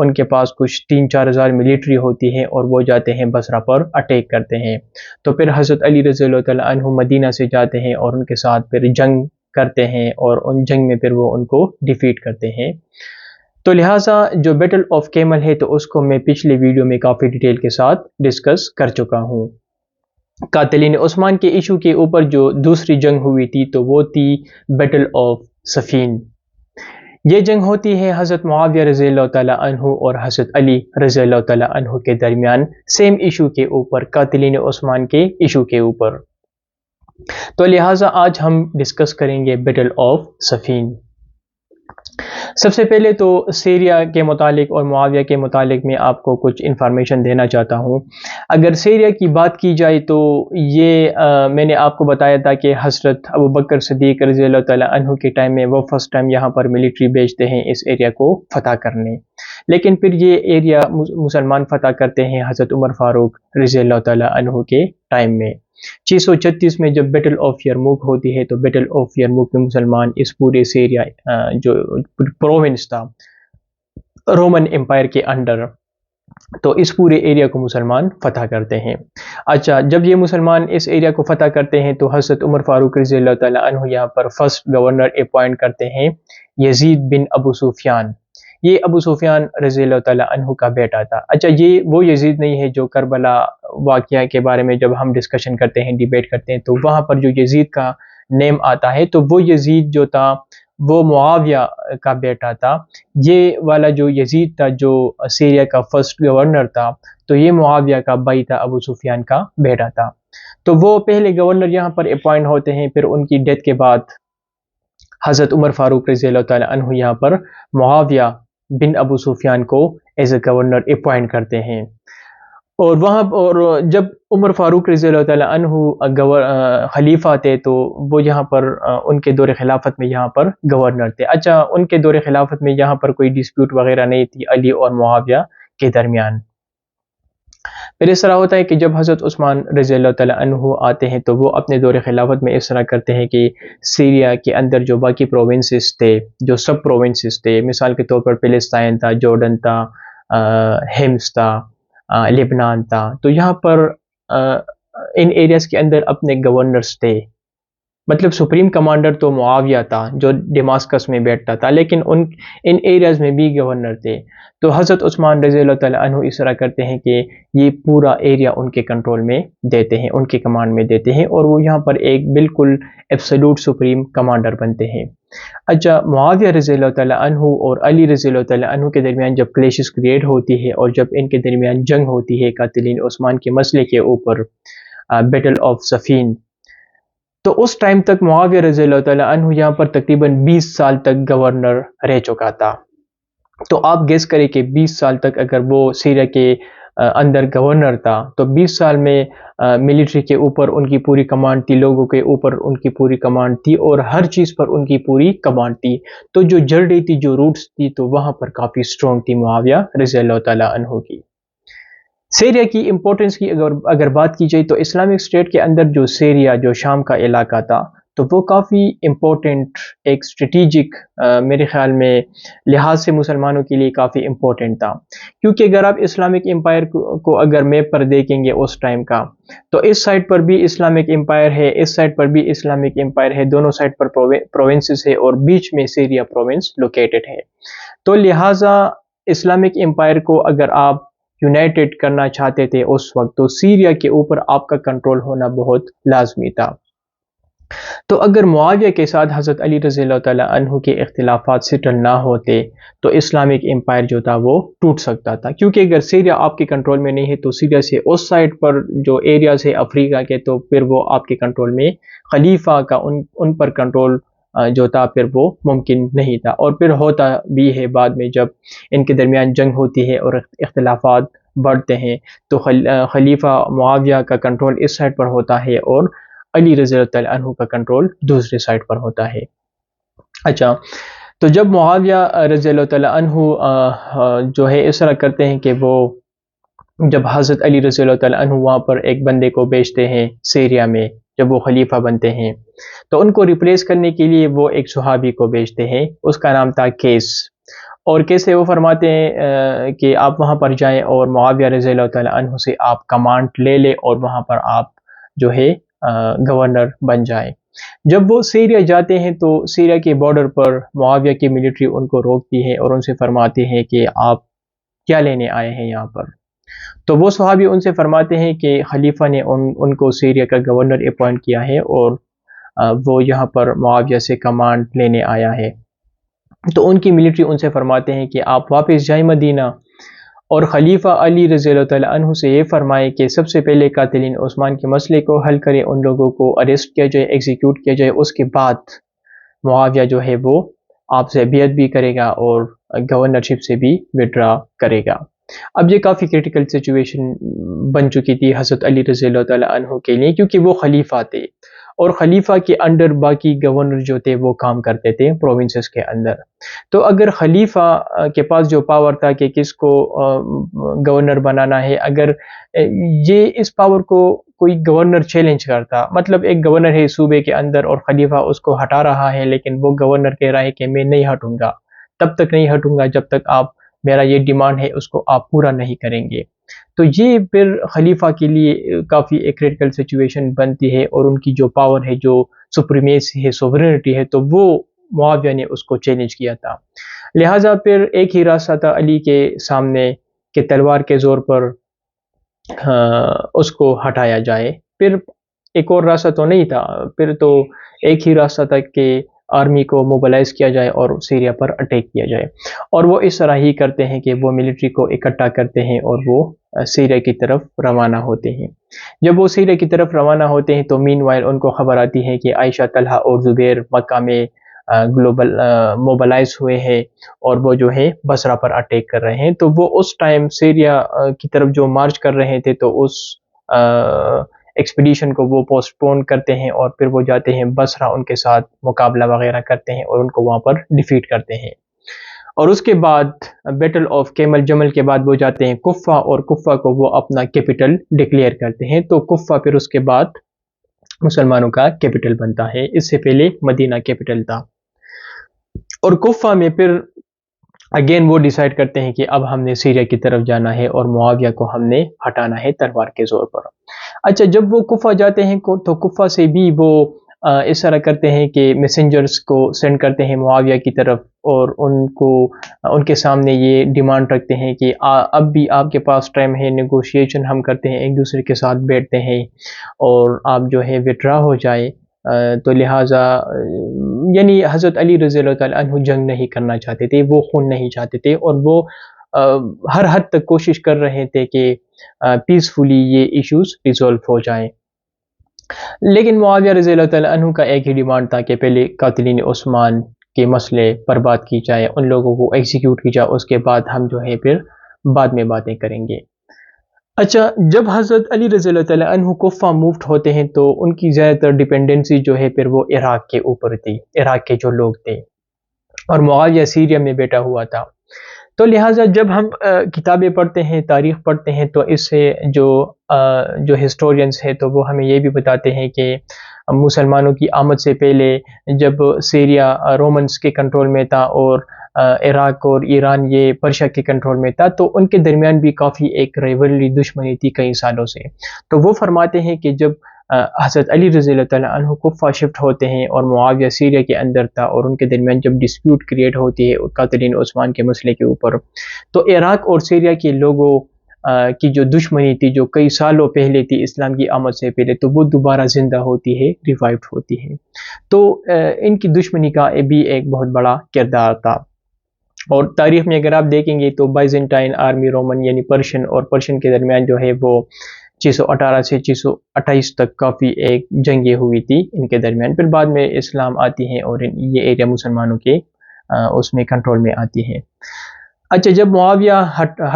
ان کے پاس کچھ 3-4 ہزار ملٹری ہوتی ہے اور وہ جاتے ہیں بصرہ پر اٹیک کرتے ہیں. تو پھر حضرت علی رضی اللہ تعالیٰ عنہ مدینہ سے جاتے ہیں اور ان کے ساتھ پھر جنگ کرتے ہیں اور ان جنگ میں پھر وہ ان کو ڈیفیٹ کرتے ہیں. تو لہٰذا جو بیٹل آف کیمل ہے تو اس کو میں پچھلی ویڈیو میں کافی ڈیٹیل کے ساتھ ڈسکس کر چکا ہوں. قاتلین عثمان کے ایشو کے اوپر جو دوسری جنگ ہوئی تھی تو وہ تھی بیٹل آف صفین. یہ جنگ ہوتی ہے حضرت معاویہ رضی اللہ تعالیٰ عنہ اور حضرت علی رضی اللہ تعالیٰ عنہ کے درمیان سیم ایشو کے اوپر، قاتلین عثمان کے ایشو کے اوپر. تو لہٰذا آج ہم ڈسکس کریں گے بیٹل آف صفین. سب سے پہلے تو سیریا کے متعلق اور معاویہ کے متعلق میں آپ کو کچھ انفارمیشن دینا چاہتا ہوں. اگر سیریا کی بات کی جائے تو یہ میں نے آپ کو بتایا تھا کہ حضرت ابوبکر صدیق رضی اللہ تعالیٰ عنہ کے ٹائم میں وہ فرسٹ ٹائم یہاں پر ملٹری بھیجتے ہیں اس ایریا کو فتح کرنے، لیکن پھر یہ ایریا مسلمان فتح کرتے ہیں حضرت عمر فاروق رضی اللہ تعالیٰ عنہ کے ٹائم میں. 636 میں جب بیٹل آف یرموک ہوتی ہے تو بیٹل آف یرموک میں مسلمان اس پورے سیریا جو پروونس تھا رومن امپائر کے انڈر، تو اس پورے ایریا کو مسلمان فتح کرتے ہیں. اچھا، جب یہ مسلمان اس ایریا کو فتح کرتے ہیں تو حضرت عمر فاروق رضی اللہ تعالیٰ عنہ یہاں پر فرسٹ گورنر اپوائنٹ کرتے ہیں یزید بن ابو سفیان. یہ ابو سفیان رضی اللہ تعالیٰ عنہ کا بیٹا تھا. اچھا، یہ وہ یزید نہیں ہے جو کربلا واقعہ کے بارے میں جب ہم ڈسکشن کرتے ہیں، ڈیبیٹ کرتے ہیں، تو وہاں پر جو یزید کا نیم آتا ہے تو وہ یزید جو تھا وہ معاویہ کا بیٹا تھا. یہ والا جو یزید تھا جو سیریا کا فرسٹ گورنر تھا تو یہ معاویہ کا بھائی تھا، ابو سفیان کا بیٹا تھا. تو وہ پہلے گورنر یہاں پر اپوائنٹ ہوتے ہیں، پھر ان کی ڈیتھ کے بعد حضرت عمر فاروق رضی اللہ تعالیٰ عنہ یہاں پر معاویہ بن ابو سفیان کو ایز اے گورنر اپوائنٹ کرتے ہیں. اور جب عمر فاروق رضی اللہ تعالیٰ عنہ خلیفہ تھے تو وہ یہاں پر ان کے دور خلافت میں یہاں پر گورنر تھے. اچھا، ان کے دور خلافت میں یہاں پر کوئی ڈسپیوٹ وغیرہ نہیں تھی علی اور معاویہ کے درمیان. پھر اس طرح ہوتا ہے کہ جب حضرت عثمان رضی اللہ تعالیٰ عنہ آتے ہیں تو وہ اپنے دور خلافت میں اس طرح کرتے ہیں کہ سیریا کے اندر جو باقی پروونسز تھے، جو سب پروونسز تھے، مثال کے طور پر فلسطین تھا، جارڈن تھا، ہمس تھا، لبنان تھا، تو یہاں پر ان ایریاز کے اندر اپنے گورنرز تھے. مطلب سپریم کمانڈر تو معاویہ تھا جو ڈیماسکس میں بیٹھتا تھا، لیکن ان ایریاز میں بھی گورنر تھے. تو حضرت عثمان رضی اللہ تعالیٰ عنہ اس طرح کرتے ہیں کہ یہ پورا ایریا ان کے کنٹرول میں دیتے ہیں، ان کے کمانڈ میں دیتے ہیں، اور وہ یہاں پر ایک بالکل ایبسولوٹ سپریم کمانڈر بنتے ہیں. اچھا، معاویہ رضی اللہ تعالیٰ عنہ اور علی رضی اللہ تعالیٰ عنہ کے درمیان جب کلیشز کریٹ ہوتی ہے اور جب ان کے درمیان جنگ ہوتی ہے قاتلین عثمان کے مسئلے کے اوپر، بیٹل آف صفین، تو اس ٹائم تک معاویہ رضی اللہ تعالیٰ عنہ یہاں پر تقریباً 20 سال تک گورنر رہ چکا تھا. تو آپ گیس کریں کہ 20 سال تک اگر وہ سیریا کے اندر گورنر تھا تو 20 سال میں ملٹری کے اوپر ان کی پوری کمانڈ تھی، لوگوں کے اوپر ان کی پوری کمانڈ تھی، اور ہر چیز پر ان کی پوری کمانڈ تھی. تو جو جڑیں تھی، جو روٹس تھی، تو وہاں پر کافی سٹرونگ تھی معاویہ رضی اللہ تعالیٰ عنہ کی. سیریا کی امپورٹنس کی اگر بات کی جائے تو اسلامک اسٹیٹ کے اندر جو سیریا، جو شام کا علاقہ تھا، تو وہ کافی امپورٹنٹ، ایک اسٹریٹجک میرے خیال میں لحاظ سے مسلمانوں کے لیے کافی امپورٹنٹ تھا. کیونکہ اگر آپ اسلامک امپائر کو اگر میپ پر دیکھیں گے اس ٹائم کا، تو اس سائڈ پر بھی اسلامک امپائر ہے، اس سائڈ پر بھی اسلامک امپائر ہے، دونوں سائڈ پر پروونسز ہے، اور بیچ میں سیریا پروونس لوکیٹڈ ہے. تو لہٰذا اسلامک امپائر کو اگر آپ یونائٹڈ کرنا چاہتے تھے اس وقت، تو سیریا کے اوپر آپ کا کنٹرول ہونا بہت لازمی تھا. تو اگر معاویہ کے ساتھ حضرت علی رضی اللہ تعالیٰ عنہ کے اختلافات سیٹل نہ ہوتے تو اسلامک امپائر جو تھا وہ ٹوٹ سکتا تھا. کیونکہ اگر سیریا آپ کے کنٹرول میں نہیں ہے تو سیریا سے اس سائڈ پر جو ایریاز ہے افریقہ کے، تو پھر وہ آپ کے کنٹرول میں، خلیفہ کا ان پر کنٹرول جو تھا پھر وہ ممکن نہیں تھا. اور پھر ہوتا بھی ہے بعد میں جب ان کے درمیان جنگ ہوتی ہے اور اختلافات بڑھتے ہیں تو خلیفہ معاویہ کا کنٹرول اس سائڈ پر ہوتا ہے اور علی رضی اللہ تعالیٰ عنہ کا کنٹرول دوسرے سائڈ پر ہوتا ہے. اچھا، تو جب معاویہ رضی اللہ تعالیٰ عنہ جو ہے اس طرح کرتے ہیں کہ وہ جب حضرت علی رضی اللہ تعالیٰ عنہ وہاں پر ایک بندے کو بھیجتے ہیں سیریا میں، جب وہ خلیفہ بنتے ہیں تو ان کو ریپلیس کرنے کے لیے وہ ایک صحابی کو بھیجتے ہیں، اس کا نام تھا کیس. اور کیسے وہ فرماتے ہیں کہ آپ وہاں پر جائیں اور معاویہ رضی اللہ تعالیٰ عنہ سے آپ کمانڈ لے لیں اور وہاں پر آپ جو ہے گورنر بن جائیں۔ جب وہ سیریا جاتے ہیں تو سیریا کے بارڈر پر معاویہ کی ملٹری ان کو روکتی ہے اور ان سے فرماتے ہیں کہ آپ کیا لینے آئے ہیں یہاں پر؟ تو وہ صحابی ان سے فرماتے ہیں کہ خلیفہ نے ان کو سیریا کا گورنر اپوائنٹ کیا ہے اور وہ یہاں پر معاویہ سے کمانڈ لینے آیا ہے۔ تو ان کی ملٹری ان سے فرماتے ہیں کہ آپ واپس جائیں مدینہ اور خلیفہ علی رضی اللہ تعالیٰ عنہ سے یہ فرمائے کہ سب سے پہلے قاتلین عثمان کے مسئلے کو حل کرے، ان لوگوں کو اریسٹ کیا جائے، ایگزیکیوٹ کیا جائے، اس کے بعد معاویہ جو ہے وہ آپ سے بیعت بھی کرے گا اور گورنرشپ سے بھی وڈرا کرے گا۔ اب یہ کافی کریٹیکل سچویشن بن چکی تھی حضرت علی رضی اللہ تعالیٰ عنہ کے لیے، کیونکہ وہ خلیفہ تھے اور خلیفہ کے انڈر باقی گورنر جو تھے وہ کام کرتے تھے پروونسز کے اندر۔ تو اگر خلیفہ کے پاس جو پاور تھا کہ کس کو گورنر بنانا ہے، اگر یہ اس پاور کو کوئی گورنر چیلنج کرتا، مطلب ایک گورنر ہے صوبے کے اندر اور خلیفہ اس کو ہٹا رہا ہے، لیکن وہ گورنر کہہ رہا ہے کہ میں نہیں ہٹوں گا، تب تک نہیں ہٹوں گا جب تک آپ میرا یہ ڈیمانڈ ہے اس کو آپ پورا نہیں کریں گے، تو یہ پھر خلیفہ کے لیے کافی ایک کریٹیکل سچویشن بنتی ہے اور ان کی جو پاور ہے، جو سپریمیسی ہے، سوورنٹی ہے، تو وہ معاویہ نے اس کو چیلنج کیا تھا۔ لہٰذا پھر ایک ہی راستہ تھا علی کے سامنے کہ تلوار کے زور پر اس کو ہٹایا جائے، پھر ایک اور راستہ تو نہیں تھا، پھر تو ایک ہی راستہ تھا کہ آرمی کو موبلائز کیا جائے اور سیریا پر اٹیک کیا جائے، اور وہ اس طرح ہی کرتے ہیں کہ وہ ملٹری کو اکٹھا کرتے ہیں اور وہ سیریا کی طرف روانہ ہوتے ہیں۔ جب وہ سیریا کی طرف روانہ ہوتے ہیں تو مین وائل ان کو خبر آتی ہے کہ عائشہ، طلحہ اور زبیر مکہ میں گلوبل موبلائز ہوئے ہیں اور وہ جو ہے بصرہ پر اٹیک کر رہے ہیں، تو وہ اس ٹائم سیریا کی طرف جو مارچ کر رہے تھے تو اس ایکسپیڈیشن کو وہ پوسٹ پون کرتے ہیں اور پھر وہ جاتے ہیں بصرہ، ان کے ساتھ مقابلہ وغیرہ کرتے ہیں اور ان کو وہاں پر ڈیفیٹ کرتے ہیں، اور اس کے بعد بیٹل آف کیمل جمل کے بعد وہ جاتے ہیں کفہ اور کفہ کو وہ اپنا کیپٹل ڈکلیئر کرتے ہیں۔ تو کفہ پھر اس کے بعد مسلمانوں کا کیپٹل بنتا ہے، اس سے پہلے مدینہ کیپٹل تھا، اور کفہ میں پھر اگین وہ ڈیسائیڈ کرتے ہیں کہ اب ہم نے سیریا کی طرف جانا ہے اور معاویہ کو ہم نے ہٹانا ہے تلوار کے زور پر۔ اچھا، جب وہ کفہ جاتے ہیں تو کفہ سے بھی وہ اس طرح کرتے ہیں کہ میسنجرز کو سینڈ کرتے ہیں معاویہ کی طرف اور ان کے سامنے یہ ڈیمانڈ رکھتے ہیں کہ اب بھی آپ کے پاس ٹائم ہے، نیگوشیشن ہم کرتے ہیں، ایک دوسرے کے ساتھ بیٹھتے ہیں اور آپ جو ہے وڈرا ہو جائے، تو لہٰذا یعنی حضرت علی رضی اللہ تعالیٰ عنہ جنگ نہیں کرنا چاہتے تھے، وہ خون نہیں چاہتے تھے، اور وہ ہر حد تک کوشش کر رہے تھے کہ پیسفلی یہ ایشوز ریزولو ہو جائیں۔ لیکن معاویہ رضی اللہ تعالیٰ عنہ کا ایک ہی ڈیمانڈ تھا کہ پہلے قاتلین عثمان کے مسئلے پر بات کی جائے، ان لوگوں کو ایگزیکیوٹ کی جائے، اس کے بعد ہم جو ہے پھر بعد میں باتیں کریں گے۔ اچھا، جب حضرت علی رضی اللہ تعالیٰ عنہ کفہ مووڈ ہوتے ہیں تو ان کی زیادہ تر ڈیپینڈنسی جو ہے پھر وہ عراق کے اوپر تھی، عراق کے جو لوگ تھے، اور معاویہ سیریا میں بیٹھا ہوا تھا۔ تو لہٰذا جب ہم کتابیں پڑھتے ہیں، تاریخ پڑھتے ہیں، تو اس سے جو ہسٹورینز ہیں تو وہ ہمیں یہ بھی بتاتے ہیں کہ مسلمانوں کی آمد سے پہلے جب سیریا رومنز کے کنٹرول میں تھا اور عراق اور ایران یہ پرشیا کے کنٹرول میں تھا، تو ان کے درمیان بھی کافی ایک رائیولری دشمنی تھی کئی سالوں سے۔ تو وہ فرماتے ہیں کہ جب حضرت علی رضی اللہ تعالیٰ عنہ کفہ شفٹ ہوتے ہیں اور معاویہ سیریا کے اندر تھا اور ان کے درمیان جب ڈسپیوٹ کریٹ ہوتی ہے قاتلین عثمان کے مسئلے کے اوپر، تو عراق اور سیریا کے لوگوں کی جو دشمنی تھی جو کئی سالوں پہلے تھی اسلام کی آمد سے پہلے، تو وہ دوبارہ زندہ ہوتی ہے، ریوائوڈ ہوتی ہے۔ تو ان کی دشمنی کا بھی ایک بہت بڑا کردار تھا، اور تاریخ میں اگر آپ دیکھیں گے تو بائزنٹائن آرمی، رومن یعنی پرشین اور پرشین کے درمیان جو ہے وہ 618 سے 628 تک کافی ایک جنگیں ہوئی تھی ان کے درمیان، پھر بعد میں اسلام آتی ہے اور یہ ایریا مسلمانوں کے اس میں کنٹرول میں آتی ہے۔ اچھا، جب معاویہ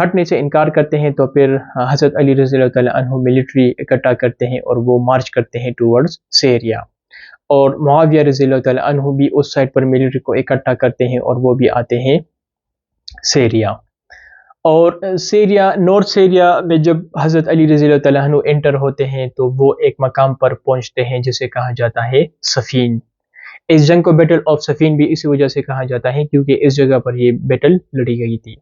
ہٹنے سے انکار کرتے ہیں تو پھر حضرت علی رضی اللہ تعالیٰ عنہ ملٹری اکٹھا کرتے ہیں اور وہ مارچ کرتے ہیں ٹورڈز سیریا، اور معاویہ رضی اللہ تعالیٰ عنہ بھی اس سائڈ پر ملٹری کو اکٹھا کرتے ہیں اور وہ بھی آتے ہیں سیریا۔ اور سیریا، نارتھ سیریا میں جب حضرت علی رضی اللہ تعالیٰ عنہ انٹر ہوتے ہیں تو وہ ایک مقام پر پہنچتے ہیں جسے کہا جاتا ہے صفین۔ اس جنگ کو بیٹل آف صفین بھی اسی وجہ سے کہا جاتا ہے کیونکہ اس جگہ پر یہ بیٹل لڑی گئی تھی۔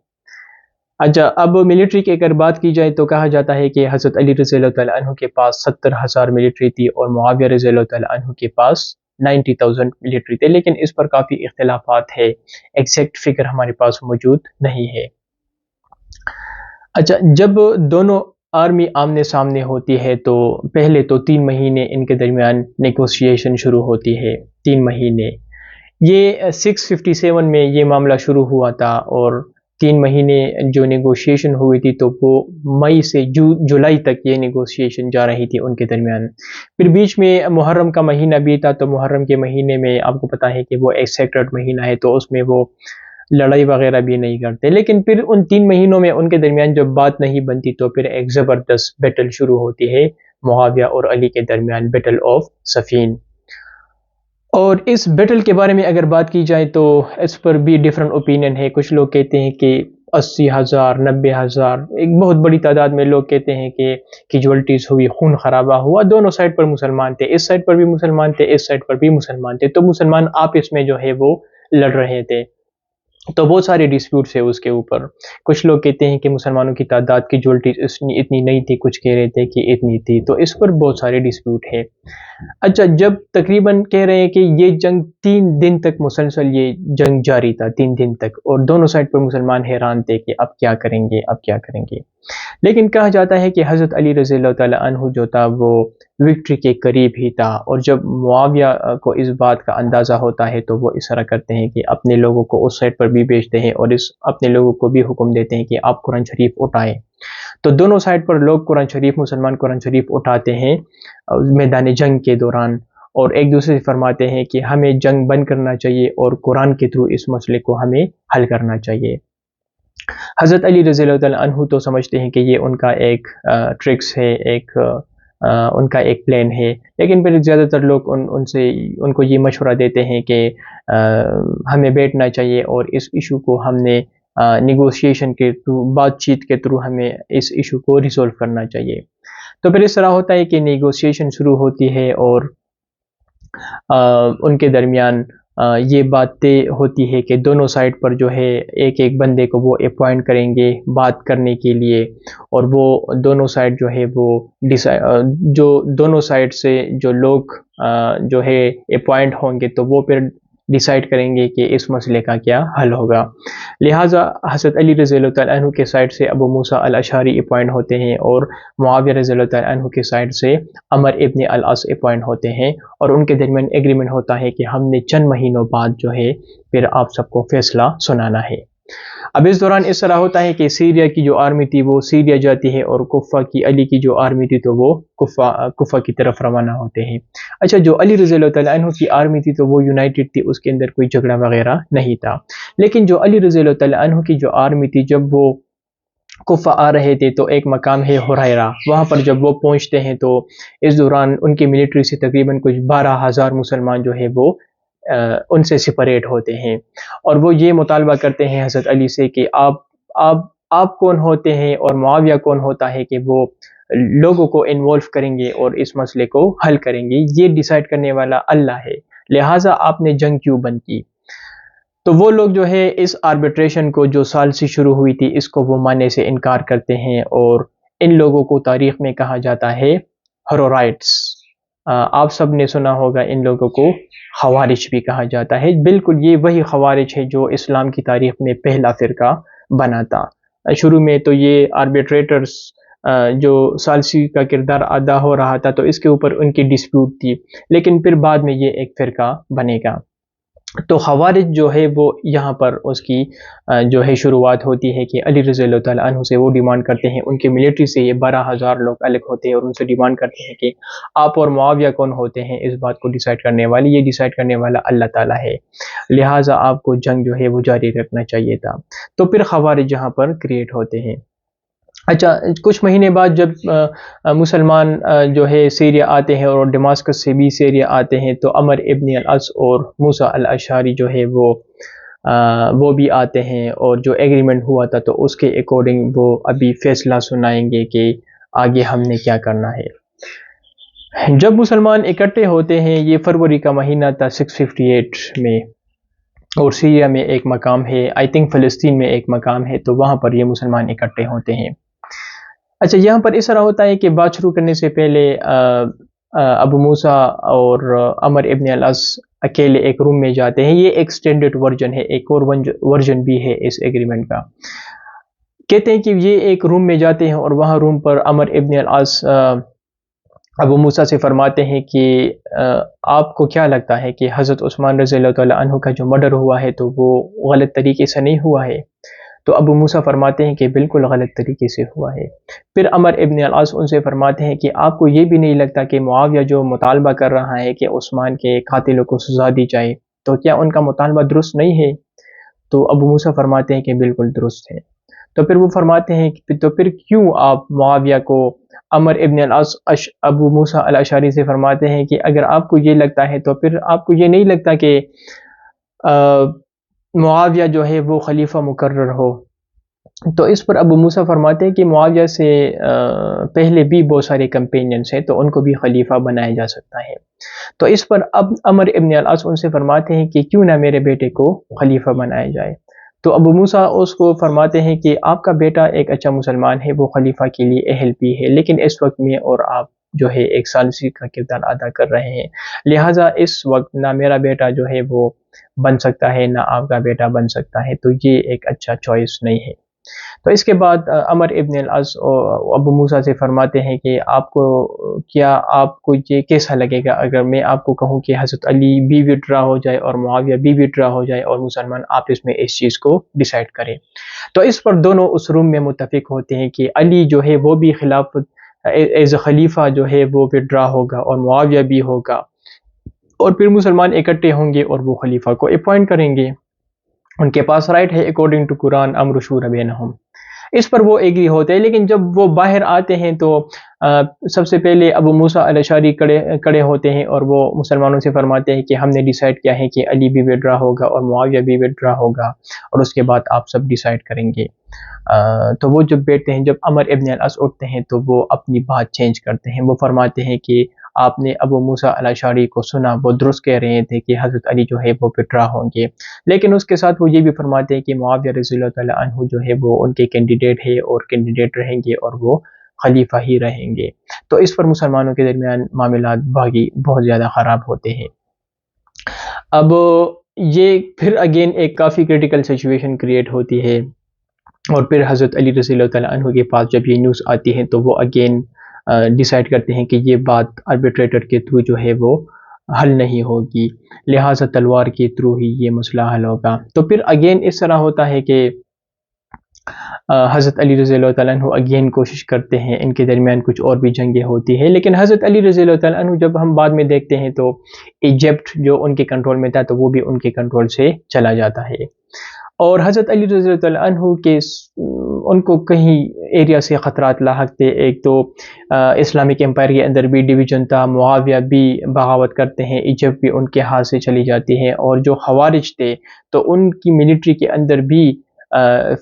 اچھا، اب ملٹری کی اگر بات کی جائے تو کہا جاتا ہے کہ حضرت علی رضی اللہ تعالیٰ عنہ کے پاس 70,000 ملٹری تھی اور معاویہ رضی اللہ تعالیٰ عنہ کے پاس 90,000 ملٹری تھے، لیکن اس پر کافی اختلافات ہے، ایگزیکٹ فگر ہمارے پاس موجود نہیں ہے۔ اچھا، جب دونوں آرمی آمنے سامنے ہوتی ہے تو پہلے تو 3 مہینے ان کے درمیان نیگوسیشن شروع ہوتی ہے، 3 مہینے۔ یہ 657 میں یہ معاملہ شروع ہوا تھا اور 3 مہینے جو نیگوشیشن ہوئی تھی تو وہ مئی سے جولائی تک یہ نیگوشیشن جا رہی تھی ان کے درمیان۔ پھر بیچ میں محرم کا مہینہ بھی تھا، تو محرم کے مہینے میں آپ کو پتا ہے کہ وہ ایک سیکرڈ مہینہ ہے، تو اس میں وہ لڑائی وغیرہ بھی نہیں کرتے، لیکن پھر ان 3 مہینوں میں ان کے درمیان جب بات نہیں بنتی تو پھر ایک زبردست بیٹل شروع ہوتی ہے معاویہ اور علی کے درمیان، بیٹل آف صفین۔ اور اس بیٹل کے بارے میں اگر بات کی جائے تو اس پر بھی ڈیفرنٹ اوپینین ہے، کچھ لوگ کہتے ہیں کہ 80,000 90,000، ایک بہت بڑی تعداد میں لوگ کہتے ہیں کہ کیجوالٹیز ہوئی، خون خرابہ ہوا، دونوں سائڈ پر مسلمان تھے، اس سائڈ پر بھی مسلمان تھے، اس سائڈ پر بھی مسلمان تھے، تو مسلمان آپس میں جو ہے وہ لڑ رہے تھے، تو بہت سارے ڈسپیوٹس ہیں اس کے اوپر۔ کچھ لوگ کہتے ہیں کہ مسلمانوں کی تعداد کی کیجوالٹیز اتنی نہیں تھی، کچھ کہہ رہے تھے کہ اتنی تھی، تو اس پر بہت سارے ڈسپیوٹ ہے۔ اچھا، جب تقریباً کہہ رہے ہیں کہ یہ جنگ 3 دن تک مسلسل یہ جنگ جاری تھا، 3 دن تک، اور دونوں سائڈ پر مسلمان حیران تھے کہ اب کیا کریں گے، اب کیا کریں گے، لیکن کہا جاتا ہے کہ حضرت علی رضی اللہ تعالیٰ عنہ جو تھا وہ وکٹری کے قریب ہی تھا، اور جب معاویہ کو اس بات کا اندازہ ہوتا ہے تو وہ اس طرح کرتے ہیں کہ اپنے لوگوں کو اس سائڈ پر بھی بھیجتے ہیں اور اپنے لوگوں کو بھی حکم دیتے ہیں کہ آپ قرآن شریف اٹھائیں، تو دونوں سائڈ پر لوگ قرآن شریف، مسلمان قرآن شریف اٹھاتے ہیں میدان جنگ کے دوران، اور ایک دوسرے سے فرماتے ہیں کہ ہمیں جنگ بند کرنا چاہیے اور قرآن کے تھرو اس مسئلے کو ہمیں حل کرنا چاہیے۔ حضرت علی رضی اللہ تعالیٰ عنہ تو سمجھتے ہیں کہ یہ ان کا ایک ٹرکس ہے، ان کا ایک پلان ہے، لیکن پھر زیادہ تر لوگ ان کو یہ مشورہ دیتے ہیں کہ ہمیں بیٹھنا چاہیے اور اس ایشو کو ہم نے نیگوشیشن کے تھرو، بات چیت کے تھرو ہمیں اس ایشو کو ریزولو کرنا چاہیے۔ تو پھر اس طرح ہوتا ہے کہ نیگوشیشن شروع ہوتی ہے اور ان کے درمیان یہ بات طے ہوتی ہے کہ دونوں سائڈ پر جو ہے ایک ایک بندے کو وہ اپوائنٹ کریں گے بات کرنے کے لیے، اور وہ دونوں سائڈ جو ہے وہ جو دونوں سائڈ سے جو لوگ جو ہے اپوائنٹ ہوں گے تو وہ پھر ڈیسائیڈ کریں گے کہ اس مسئلے کا کیا حل ہوگا۔ لہٰذا حضرت علی رضی اللہ تعالیٰ عنہ کے سائڈ سے ابو موسیٰ الاشعری اپوائنٹ ہوتے ہیں، اور معاویہ رضی اللہ تعالیٰ عنہ کے سائڈ سے عمر ابن العاص اپوائنٹ ہوتے ہیں، اور ان کے درمیان ایگریمنٹ ہوتا ہے کہ ہم نے چند مہینوں بعد جو ہے پھر آپ سب کو فیصلہ سنانا ہے۔ اب اس دوران اس طرح ہوتا ہے کہ سیریا کی جو آرمی تھی وہ سیریا جاتی ہے، اور کوفہ کی علی کی جو آرمی تھی تو وہ کوفہ کی طرف روانہ ہوتے ہیں۔ اچھا، جو علی رضی اللہ تعالیٰ عنہ کی آرمی تھی تو وہ یونائٹڈ تھی، اس کے اندر کوئی جھگڑا وغیرہ نہیں تھا، لیکن جو علی رضی اللہ تعالیٰ عنہ کی جو آرمی تھی جب وہ کوفہ آ رہے تھے تو ایک مقام ہے حریرہ، وہاں پر جب وہ پہنچتے ہیں تو اس دوران ان کی ملٹری سے تقریباً کچھ 12,000 مسلمان جو ہے وہ ان سے سپریٹ ہوتے ہیں، اور وہ یہ مطالبہ کرتے ہیں حضرت علی سے کہ آپ کون ہوتے ہیں اور معاویہ کون ہوتا ہے کہ وہ لوگوں کو انوالو کریں گے اور اس مسئلے کو حل کریں گے، یہ ڈیسائیڈ کرنے والا اللہ ہے، لہٰذا آپ نے جنگ کیوں بند کی؟ تو وہ لوگ جو ہے اس آربیٹریشن کو جو سال سے شروع ہوئی تھی اس کو وہ ماننے سے انکار کرتے ہیں، اور ان لوگوں کو تاریخ میں کہا جاتا ہے ہیروائٹس۔ آپ سب نے سنا ہوگا ان لوگوں کو خوارج بھی کہا جاتا ہے، بالکل یہ وہی خوارج ہے جو اسلام کی تاریخ میں پہلا فرقہ بنا تھا۔ شروع میں تو یہ آربیٹریٹرز جو ثالثی کا کردار ادا ہو رہا تھا تو اس کے اوپر ان کی ڈسپیوٹ تھی، لیکن پھر بعد میں یہ ایک فرقہ بنے گا۔ تو خوارج جو ہے وہ یہاں پر اس کی جو ہے شروعات ہوتی ہے کہ علی رضی اللہ تعالیٰ عنہ سے وہ ڈیمانڈ کرتے ہیں، ان کے ملٹری سے یہ 12,000 لوگ الگ ہوتے ہیں اور ان سے ڈیمانڈ کرتے ہیں کہ آپ اور معاویہ کون ہوتے ہیں اس بات کو ڈیسائیڈ کرنے والے، یہ ڈیسائیڈ کرنے والا اللہ تعالیٰ ہے، لہٰذا آپ کو جنگ جو ہے وہ جاری رکھنا چاہیے تھا۔ تو پھر خوارج یہاں پر کریٹ ہوتے ہیں۔ اچھا، کچھ مہینے بعد جب مسلمان جو ہے سیریا آتے ہیں اور ڈماسکس سے بھی سیریا آتے ہیں تو عمر ابن العاص اور موسیٰ الاشعری جو ہے وہ بھی آتے ہیں، اور جو ایگریمنٹ ہوا تھا تو اس کے اکارڈنگ وہ ابھی فیصلہ سنائیں گے کہ آگے ہم نے کیا کرنا ہے۔ جب مسلمان اکٹھے ہوتے ہیں، یہ فروری کا مہینہ تھا 658 میں، اور سیریا میں ایک مقام ہے، آئی تھنک فلسطین میں ایک مقام ہے، تو وہاں پر یہ مسلمان اکٹھے ہوتے ہیں۔ اچھا، یہاں پر اس طرح ہوتا ہے کہ بات شروع کرنے سے پہلے ابو موسیٰ اور عمر ابن العاص اکیلے ایک روم میں جاتے ہیں۔ یہ ایک سٹینڈرڈ ورژن ہے، ایک اور ورژن بھی ہے اس ایگریمنٹ کا۔ کہتے ہیں کہ یہ ایک روم میں جاتے ہیں اور وہاں روم پر عمر ابن العاص ابو موسیٰ سے فرماتے ہیں کہ آپ کو کیا لگتا ہے کہ حضرت عثمان رضی اللہ تعالیٰ عنہ کا جو مرڈر ہوا ہے تو وہ غلط طریقے سے نہیں ہوا ہے؟ تو ابو موسیٰ فرماتے ہیں کہ بالکل غلط طریقے سے ہوا ہے۔ پھر عمر ابن العاص ان سے فرماتے ہیں کہ آپ کو یہ بھی نہیں لگتا کہ معاویہ جو مطالبہ کر رہا ہے کہ عثمان کے قاتلوں کو سزا دی جائے، تو کیا ان کا مطالبہ درست نہیں ہے؟ تو ابو موسیٰ فرماتے ہیں کہ بالکل درست ہے۔ تو پھر وہ فرماتے ہیں کہ تو پھر کیوں آپ معاویہ کو، عمر ابن العاص ابو موسیٰ الاشعری سے فرماتے ہیں کہ اگر آپ کو یہ لگتا ہے تو پھر آپ کو یہ نہیں لگتا کہ معاویہ جو ہے وہ خلیفہ مقرر ہو؟ تو اس پر ابو موسیٰ فرماتے ہیں کہ معاویہ سے پہلے بھی بہت سارے کمپینینز ہیں، تو ان کو بھی خلیفہ بنایا جا سکتا ہے۔ تو اس پر اب عمر ابن العاص ان سے فرماتے ہیں کہ کیوں نہ میرے بیٹے کو خلیفہ بنایا جائے؟ تو ابو موسیٰ اس کو فرماتے ہیں کہ آپ کا بیٹا ایک اچھا مسلمان ہے، وہ خلیفہ کے لیے اہل بھی ہے، لیکن اس وقت میں اور آپ جو ہے ایک ثالثی کا کردار ادا کر رہے ہیں، لہٰذا اس وقت نہ میرا بیٹا جو ہے وہ بن سکتا ہے، نہ آپ کا بیٹا بن سکتا ہے، تو یہ ایک اچھا چوائس نہیں ہے۔ تو اس کے بعد عمر ابن العاص ابو موسیٰ سے فرماتے ہیں کہ آپ کو یہ کیسا لگے گا اگر میں آپ کو کہوں کہ حضرت علی بھی وڈرا ہو جائے اور معاویہ بھی وڈرا ہو جائے اور مسلمان آپس میں اس چیز کو ڈیسائیڈ کریں؟ تو اس پر دونوں اس روم میں متفق ہوتے ہیں کہ علی جو ہے وہ بھی خلافت ایز اے خلیفہ جو ہے وہ وڈرا ہوگا اور معاویہ بھی ہوگا، اور پھر مسلمان اکٹھے ہوں گے اور وہ خلیفہ کو اپوائنٹ کریں گے، ان کے پاس رائٹ ہے اکارڈنگ ٹو قرآن، امر شورا بینہم۔ اس پر وہ ایگری ہوتے ہیں، لیکن جب وہ باہر آتے ہیں تو سب سے پہلے ابو موسیٰ الاشعری کڑے ہوتے ہیں اور وہ مسلمانوں سے فرماتے ہیں کہ ہم نے ڈیسائیڈ کیا ہے کہ علی بھی وڈرا ہوگا اور معاویہ بھی وڈرا ہوگا، اور اس کے بعد آپ سب ڈیسائیڈ کریں گے۔ تو وہ جب بیٹھتے ہیں، جب عمر ابن العاص اٹھتے ہیں تو وہ اپنی بات چینج کرتے ہیں، وہ فرماتے ہیں کہ آپ نے ابو موسیٰ الاشعری کو سنا، وہ درست کہہ رہے تھے کہ حضرت علی جو ہے وہ وڈرا ہوں گے، لیکن اس کے ساتھ وہ یہ بھی فرماتے ہیں کہ معاویہ رضی اللہ تعالیٰ عنہ جو ہے وہ ان کے کینڈیڈیٹ ہے اور کینڈیڈیٹ رہیں گے اور وہ خلیفہ ہی رہیں گے۔ تو اس پر مسلمانوں کے درمیان معاملات باقی بہت زیادہ خراب ہوتے ہیں۔ اب یہ پھر اگین ایک کافی کریٹیکل سچویشن کریٹ ہوتی ہے، اور پھر حضرت علی رضی اللہ تعالیٰ عنہ کے پاس جب یہ نیوز آتی ہے تو وہ اگین ڈیسائیڈ کرتے ہیں کہ یہ بات آربیٹریٹر کے تھرو جو ہے وہ حل نہیں ہوگی، لہٰذا تلوار کے تھرو ہی یہ مسئلہ حل ہوگا۔ تو پھر اگین اس طرح ہوتا ہے کہ حضرت علی رضی اللہ تعالیٰ عنہ اگین کوشش کرتے ہیں، ان کے درمیان کچھ اور بھی جنگیں ہوتی ہیں، لیکن حضرت علی رضی اللہ تعالیٰ عنہ جب ہم بعد میں دیکھتے ہیں تو ایجپٹ جو ان کے کنٹرول میں تھا تو وہ بھی ان کے کنٹرول سے چلا جاتا ہے، اور حضرت علی رضی اللہ تعالیٰ عنہ کے ان کو کہیں ایریا سے خطرات لاحق تھے۔ ایک تو اسلامک امپائر کے اندر بھی ڈویژن تھا، معاویہ بھی بغاوت کرتے ہیں، ایجپٹ بھی ان کے ہاتھ سے چلی جاتی ہے، اور جو خوارج تھے تو ان کی ملٹری کے اندر بھی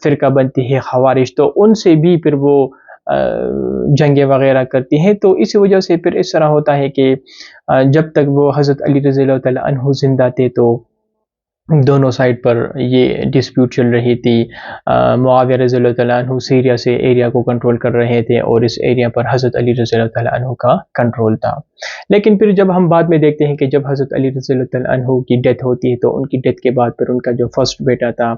فرقہ بنتی ہے خوارج، تو ان سے بھی پھر وہ جنگیں وغیرہ کرتی ہیں۔ تو اسی وجہ سے پھر اس طرح ہوتا ہے کہ جب تک وہ حضرت علی رضی اللہ تعالیٰ عنہ زندہ تھے تو دونوں سائڈ پر یہ ڈسپیوٹ چل رہی تھی۔ معاویہ رضی اللہ تعالیٰ عنہ سیریا سے ایریا کو کنٹرول کر رہے تھے اور اس ایریا پر حضرت علی رضی اللہ تعالیٰ عنہ کا کنٹرول تھا، لیکن پھر جب ہم بعد میں دیکھتے ہیں کہ جب حضرت علی رضی اللہ تعالیٰ عنہ کی ڈیتھ ہوتی ہے تو ان کی ڈیتھ کے بعد پھر ان کا جو فرسٹ بیٹا تھا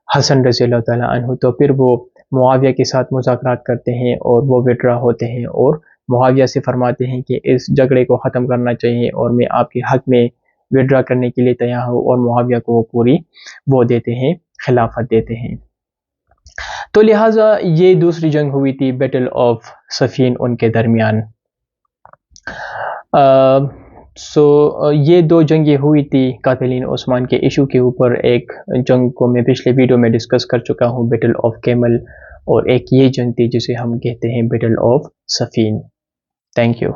حسن رضی اللہ تعالیٰ عنہ، تو پھر وہ معاویہ کے ساتھ مذاکرات کرتے ہیں اور وہ وڈرا ہوتے ہیں اور معاویہ سے فرماتے ہیں کہ اس جھگڑے کو ختم کرنا چاہیے اور میں آپ کے حق میں وڈرا کرنے کے لیے تیار ہوں، اور معاویہ کو وہ پوری وہ دیتے ہیں، خلافت دیتے ہیں۔ تو لہٰذا یہ دوسری جنگ ہوئی تھی، بیٹل آف صفین ان کے درمیان۔ یہ دو جنگیں ہوئی تھی قاتلین عثمان کے ایشو کے اوپر۔ ایک جنگ کو میں پچھلے ویڈیو میں ڈسکس کر چکا ہوں، بیٹل آف کیمل، اور ایک یہ جنگ تھی جسے ہم کہتے ہیں battle of Siffin. Thank you.